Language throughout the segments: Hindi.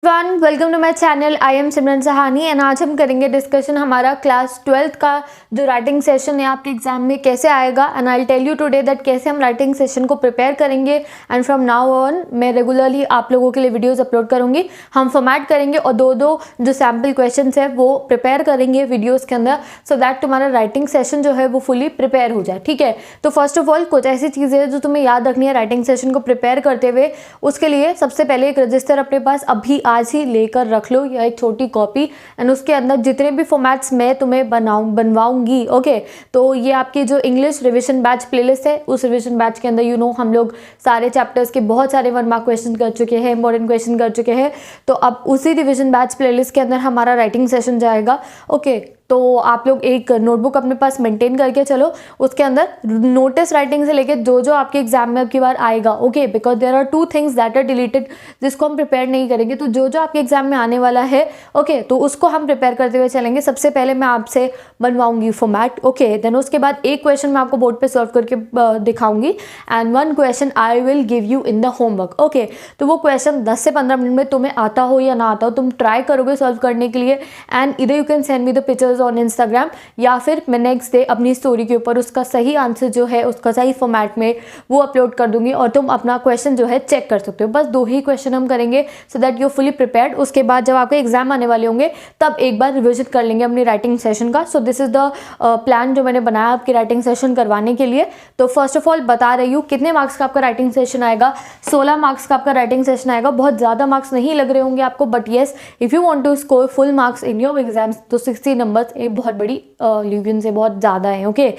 One welcome to my channel. I am Simran Sahani and आज हम करेंगे डिस्कशन हमारा क्लास 12th का जो राइटिंग सेशन है आपके एग्जाम में कैसे आएगा। And I tell you today that कैसे हम राइटिंग सेशन को प्रिपेयर करेंगे। एंड फ्रॉम नाउ ऑन मैं रेगुलरली आप लोगों के लिए वीडियोस अपलोड करूंगी। हम फॉर्मेट करेंगे और दो जो सैम्पल क्वेश्चन है वो प्रिपेयर करेंगे वीडियोज़ के अंदर, सो दैट तुम्हारा राइटिंग सेशन जो है वो फुली प्रिपेयर हो जाए। ठीक है, तो फर्स्ट ऑफ ऑल कुछ ऐसी चीज़ें हैं जो तुम्हें याद रखनी है राइटिंग सेशन को प्रिपेयर करते हुए। उसके लिए सबसे पहले एक रजिस्टर अपने पास अभी आज ही लेकर रख लो या एक छोटी कॉपी, एंड उसके अंदर जितने भी फॉर्मेट्स मैं तुम्हें बनवाऊंगी ओके। तो ये आपकी जो इंग्लिश रिवीजन बैच प्लेलिस्ट है, उस रिवीजन बैच के अंदर हम लोग सारे चैप्टर्स के बहुत सारे 1 मार्क क्वेश्चन कर चुके हैं, इंपॉर्टेंट क्वेश्चन कर चुके हैं। तो अब उसी रिवीजन बैच प्लेलिस्ट के अंदर हमारा राइटिंग सेशन जाएगा ओके। तो आप लोग एक नोटबुक अपने पास मेंटेन करके चलो, उसके अंदर नोटिस राइटिंग से लेके जो जो आपके एग्जाम में अब की बार आएगा okay, because there are 2 things that are deleted जिसको हम प्रिपेयर नहीं करेंगे। तो जो जो आपके एग्जाम में आने वाला है ओके, तो उसको हम प्रिपेयर करते हुए चलेंगे। सबसे पहले मैं आपसे बनवाऊंगी फॉर्मेट ओके, देन उसके बाद एक क्वेश्चन मैं आपको बोर्ड पे सॉल्व करके दिखाऊंगी and 1 question I will give you in the homework okay. तो वो क्वेश्चन 10 से 15 मिनट में तुम्हें आता हो या ना आता हो, तुम ट्राई करोगे सॉल्व करने के लिए। एंड इधर you can send me the pictures on Instagram, या फिर मैं नेक्स्ट डे अपनी स्टोरी के ऊपर उसका सही आंसर जो है उसका सही फॉर्मेट में वो अपलोड कर दूंगी और तुम अपना क्वेश्चन जो है चेक कर सकते हो। बस 2 ही क्वेश्चन हम करेंगे so that you fully prepared. उसके बाद जब आपके एग्जाम आने वाले होंगे तब एक बार रिविजन कर लेंगे अपनी राइटिंग सेशन का। So this is the plan जो मैंने बनाया आपकी राइटिंग सेशन करवाने के लिए। तो फर्स्ट ऑफ ऑल बता रही हूँ कितने मार्क्स का आपका राइटिंग सेशन आएगा। 16 मार्क्स का आपका राइटिंग सेशन आएगा। बहुत ज़्यादा मार्क्स नहीं लग रहे होंगे आपको, but yes if you want to score full marks in your exams तो 60 नंबर्स एक बहुत बड़ी ल्यूवियन से बहुत ज़्यादा है ओके।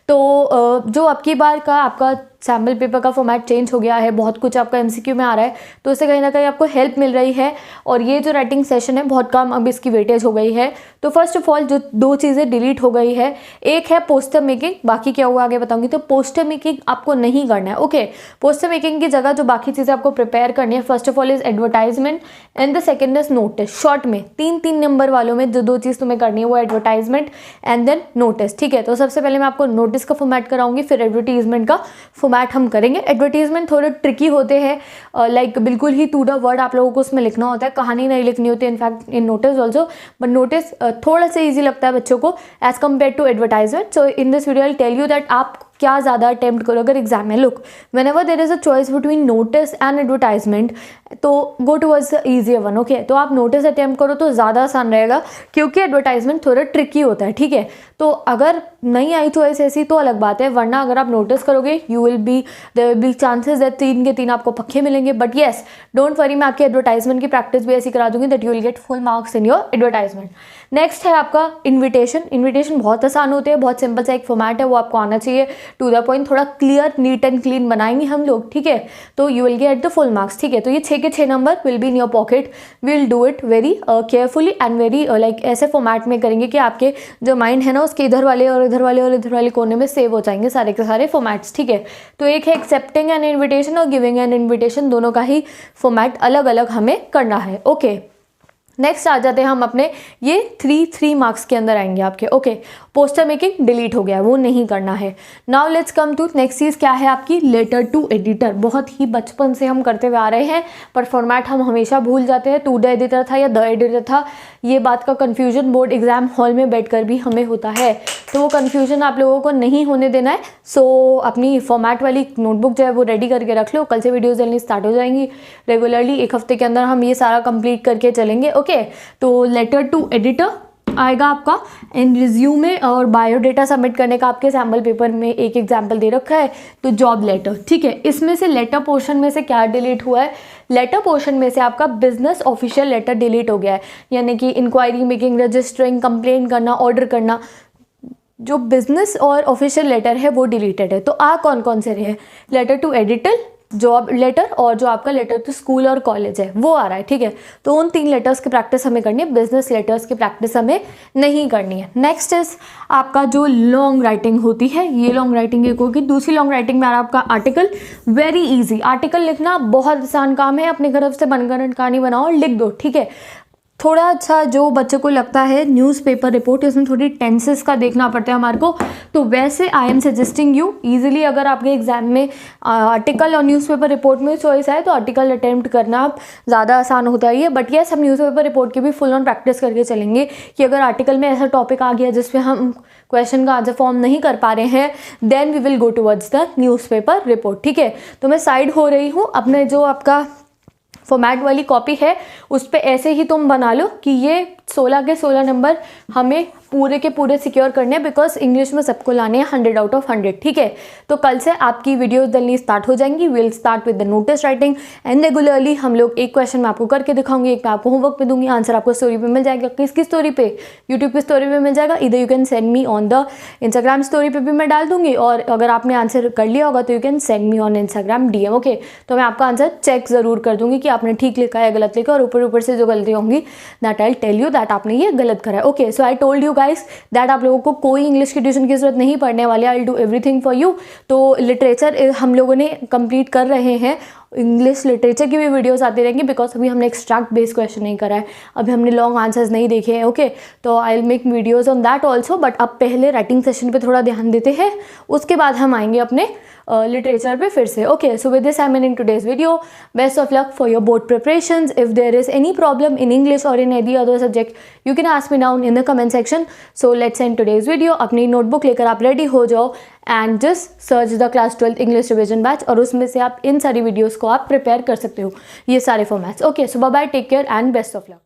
तो जो आपकी बार का आपका सैम्पल पेपर का फॉर्मेट चेंज हो गया है, बहुत कुछ आपका एमसीक्यू में आ रहा है, तो उससे कहीं ना कहीं आपको हेल्प मिल रही है। और ये जो राइटिंग सेशन है बहुत कम अब इसकी वेटेज हो गई है। तो फर्स्ट ऑफ ऑल जो 2 चीज़ें डिलीट हो गई है, एक है पोस्टर मेकिंग, बाकी क्या हुआ आगे बताऊंगी। तो पोस्टर मेकिंग आपको नहीं करना है ओके। पोस्टर मेकिंग की जगह जो बाकी चीज़ें आपको प्रिपेयर करनी है, first of all is advertisement and the second is notice. Short में 3-3 नंबर वालों में जो 2 चीज़ तुम्हें करनी है वो एडवर्टाइजमेंट एंड देन नोटिस। ठीक है, तो सबसे पहले मैं आपको नोटिस का फॉर्मेट कराऊंगी, फिर एडवर्टीजमेंट का फॉर्मेट हम करेंगे। एडवर्टीजमेंट थोड़े ट्रिकी होते हैं, लाइक बिल्कुल ही टू द वर्ड आप लोगों को उसमें लिखना होता है, कहानी नहीं लिखनी होती है in fact in notice also, but notice थोड़ा सा ईजी लगता है बच्चों को as compare to advertisement. So in this video I tell you that आप क्या ज़्यादा अटेम्प्ट करो अगर एग्जाम में। Look, whenever there is a choice between notice and advertisement तो go towards the easier one okay. तो आप नोटिस अटेम्प्ट करो तो ज़्यादा आसान रहेगा, क्योंकि एडवर्टाइजमेंट थोड़ा ट्रिकी होता है। ठीक है, तो अगर नहीं आई चॉइस ऐसी तो अलग बात है, वरना अगर आप नोटिस करोगे there will be chances that 3 के 3 आपको पक्के मिलेंगे। बट येस डोंट वरी, मैं आपकी एडवर्टाइजमेंट की प्रैक्टिस भी ऐसी करा दूंगी that you will get full marks in your advertisement. Next है आपका इन्विटेशन। इन्विटेशन बहुत आसान होते हैं, बहुत सिंपल सा एक फॉर्मेट है, वो आपको आना चाहिए। टू द पॉइंट, थोड़ा क्लियर नीट एंड क्लीन बनाएंगे हम लोग। ठीक है, तो you will get the full marks. ठीक है, तो ये 6 के 6 number will be in your pocket. Will do it very carefully and very like ऐसे फॉर्मेट में करेंगे कि आपके जो माइंड है ना उसके इधर वाले और इधर वाले और इधर वाले कोने में सेव हो जाएंगे सारे के सारे फॉर्मेट्स। ठीक है, तो एक है एक्सेप्टिंग एन इन्विटेशन और गिविंग एन इन्विटेशन, दोनों का ही फॉर्मेट अलग अलग हमें करना है ओके। नेक्स्ट आ जाते हैं हम अपने, ये 3 मार्क्स के अंदर आएंगे आपके ओके। पोस्टर मेकिंग डिलीट हो गया, वो नहीं करना है। Now let's come to next चीज़, क्या है आपकी लेटर टू एडिटर। बहुत ही बचपन से हम करते हुए आ रहे हैं, पर फॉर्मेट हम हमेशा भूल जाते हैं। टू द एडिटर था या द एडिटर था, ये बात का कन्फ्यूजन बोर्ड एग्जाम हॉल में बैठकर भी हमें होता है, तो वो कन्फ्यूजन आप लोगों को नहीं होने देना है। सो अपनी फॉर्मेट वाली नोटबुक जो है वो रेडी करके रख लो, कल से वीडियोज डलनी स्टार्ट हो जाएंगी रेगुलरली। 1 हफ्ते के अंदर हम ये सारा कंप्लीट करके चलेंगे ओके। तो लेटर टू एडिटर आएगा आपका, इन रिज्यूमे और बायोडेटा सबमिट करने का आपके सैम्पल पेपर में एक एग्जाम्पल दे रखा है, तो जॉब लेटर। ठीक है, इसमें से लेटर पोर्शन में से क्या डिलीट हुआ है, लेटर पोर्शन में से आपका बिजनेस ऑफिशियल लेटर डिलीट हो गया है, यानी कि इंक्वायरी मेकिंग, रजिस्टरिंग, कंप्लेन करना, ऑर्डर करना, जो बिजनेस और ऑफिशियल लेटर है वो डिलीटेड है। तो आ कौन कौन से रहे, letter to editor, job letter और जो आपका लेटर टू स्कूल और कॉलेज है वो आ रहा है। ठीक है, तो उन 3 लेटर्स की प्रैक्टिस हमें करनी है, बिजनेस लेटर्स की प्रैक्टिस हमें नहीं करनी है। नेक्स्ट इज आपका जो लॉन्ग राइटिंग होती है, ये लॉन्ग राइटिंग एक होगी। दूसरी लॉन्ग राइटिंग में आ रहा है आपका आर्टिकल। वेरी इजी, आर्टिकल लिखना बहुत आसान काम है, अपने तरफ से बनकर कहानी बनाओ और लिख दो। ठीक है, थोड़ा अच्छा जो बच्चों को लगता है न्यूज़पेपर रिपोर्ट, इसमें थोड़ी टेंसेस का देखना पड़ता है हमारे को, तो वैसे I am suggesting you easily अगर आपके एग्जाम में आर्टिकल और न्यूज़पेपर रिपोर्ट में चॉइस है तो आर्टिकल अटेम्प्ट करना ज़्यादा आसान होता ही है। बट येस, हम न्यूज़पेपर रिपोर्ट की भी फुल ऑन प्रैक्टिस करके चलेंगे कि अगर आर्टिकल में ऐसा टॉपिक आ गया जिसमें हम क्वेश्चन का आंसर फॉर्म नहीं कर पा रहे हैं, then we will go towards the newspaper report. ठीक है, तो मैं साइड हो रही हूँ, अपने जो आपका फॉर्मेट वाली कॉपी है उस पर ऐसे ही तुम बना लो कि ये 16 के 16 नंबर हमें पूरे के पूरे सिक्योर करने हैं, बिकॉज इंग्लिश में सबको लाने हैं 100 आउट ऑफ 100। ठीक है, तो कल से आपकी वीडियोस डलनी स्टार्ट हो जाएंगी। Will start with the notice writing and regularly हम लोग एक क्वेश्चन मैं आपको करके दिखाऊंगी, एक मैं आपको होमवर्क पे दूंगी, आंसर आपको स्टोरी पे मिल जाएगा। किसकी स्टोरी पे? यूट्यूब की स्टोरी पे मिल जाएगा। इधर you can send me on the Instagram story पे भी मैं डाल दूंगी, और अगर आपने आंसर कर लिया होगा तो you can send me on Instagram DM। Okay, तो मैं आपका आंसर चेक जरूर कर दूंगी कि आपने ठीक लिखा है गलत लिखा, और ऊपर ऊपर से जो गलती होंगी that I tell you that आपने ये गलत करा है। Okay, so I told you guys that आप लोगों को कोई इंग्लिश की ट्यूशन की जरूरत नहीं पड़ने वाली, I will do everything for you. तो लिटरेचर हम लोगों ने कंप्लीट कर रहे हैं, इंग्लिश लिटरेचर की भी वीडियोस आती रहेंगी, बिकॉज अभी हमने एक्सट्रैक्ट बेस्ड क्वेश्चन नहीं करा है, अभी हमने लॉन्ग आंसर्स नहीं देखे हैं। ओके, तो I will make videos on that also, but अब पहले राइटिंग सेशन पे थोड़ा ध्यान देते हैं, उसके बाद हम आएंगे अपने लिटरेचर पे फिर से। Okay, so with this I am ending today's video. Best of luck for your board preparations. If there is any problem in English और in any other subject you can ask me down in the comment section. So let's end today's video. अपनी नोटबुक लेकर आप रेडी हो जाओ and just search the class 12th English revision batch, और उसमें से आप इन सारी वीडियोस को आप प्रिपेयर कर सकते हो, ये सारे formats. Okay, so bye bye, take care and best of luck.